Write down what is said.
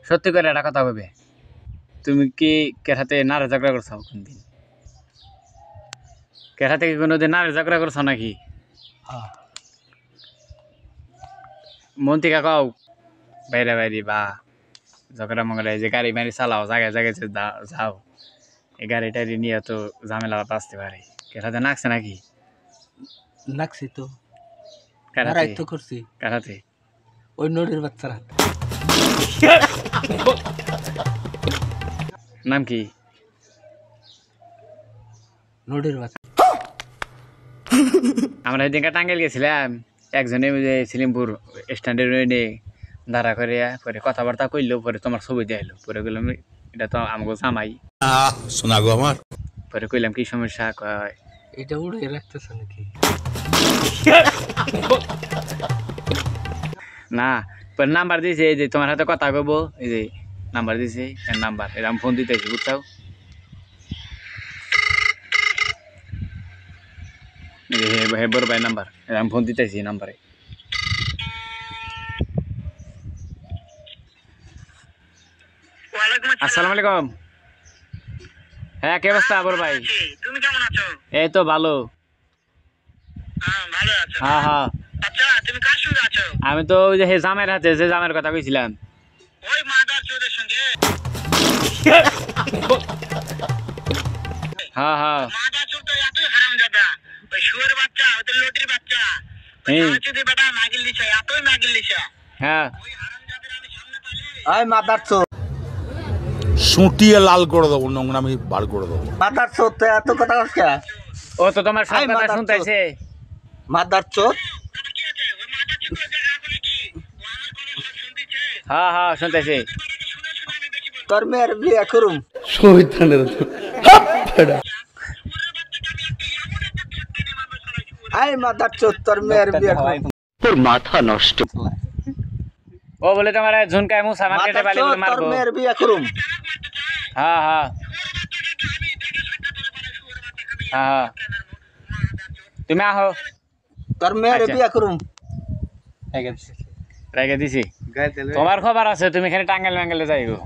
সত্যি করে একটা কথা কইবে, তুমি কি কেঠাতে নারে ঝগড়া করছো কোনদিন? কেঠাতে কি কোনোদিন নারে ঝগড়া করছো নাকি? মন থেকে কও বাইরে বাইরে বা ঝগড়া মগড়া যে গাড়ি মারি চালাও জায়গায় জায়গায় যে যাও, এই গাড়ি টাড়ি নিয়ে তো ঝামেলা বাঁচতে পারে। কেঠাতে নাকছে নাকি? নাকছি তো, কেঠাতে তো করছি। কেঠাতে ওই নড়ির বাচ্চারা। নাম কি? নড়ির বাচ্চা। আমরা এদিনকে টাঙ্গাইল গেছিলাম, একজনে সিলিমপুর স্ট্যান্ডের দাঁড়া করে পরে কথাবার্তা কইলো, পরে তোমার ছবি দেখাইলো, পরে কইলাম এটা তো আমাকে জামাই। শোনা গো আমার। পরে কইলাম কি সমস্যা? কয় এটা উড়ে রাখতেছ নাকি? না, পরে নাম্বার দিয়েছে, এই যে তোমার হাতে কথা কইবো, এই যে নাম্বার দিয়েছে, নাম্বার এটা আমি ফোন দিতেছি, বুঝছাও? হে বড় ভাই নাম্বার, আমি ফোন দিতেছি নাম্বারে। আসসালামু আলাইকুম। হ্যাঁ, কি অবস্থা বড় ভাই? তুমি কেমন আছো? এই তো ভালো। ভালো আছো? হ্যাঁ হ্যাঁ। আচ্ছা, তুমি কার সঙ্গে আছো? আমি তো ওই যে জামের হাতে, যে জামের কথা কইছিলাম, ওই মাদার চোদের সঙ্গে। হ্যাঁ হ্যাঁ। মাদার চোদ তো এতই হারামজাদা, ওই শুয়োর বাচ্চা, ওই তো লটির বাচ্চা, ওই চোদি বেটা মাগিল দিছে, এতই মাগিল দিছে। হ্যাঁ, ওই হারামজাদার আমি সামনে পাইলে আই মাদার চোদ, সুটিয়ে লাল করে দেবো, নোংরামি বার করে দেবো। মাদার চোদ তো এত কথা কস কে? ও তো তোমার সব আই কথা মাদার শুনতেছে। মাদার চোদ। তবে কি আছে? ওই মাদার চোদের জায়গা বলে কি? ও আমার কথা সব শুনতেছে। হ্যাঁ হ্যাঁ, শুনতেছি। বেটাকে শুনে শুনে আমি বেশি বলছি। তোর মেয়ের বিয়ে করুম। শুয়োরের বাচ্চাকে আমি একটা এমন একটা চোদ টেনে মারবো শালা শুয়োর। আই মাদার চোদ, তোর মেয়ের বিয়ে করুম। ও বলে তোমার ঝুনকায় মুসা মার্কেটে বালি বলে তোর মারবো। মেয়ের বিয়ে করুম। হ্যাঁ হ্যাঁ হ্যাঁ, তুমি আহো। তোর মেয়ের আচ্ছা। বিয়ে করুম। রেখে দিছি, তোমার খবর আছে, তুমি এখানে টাঙ্গাইল ম্যাঙ্গালে যাইগো।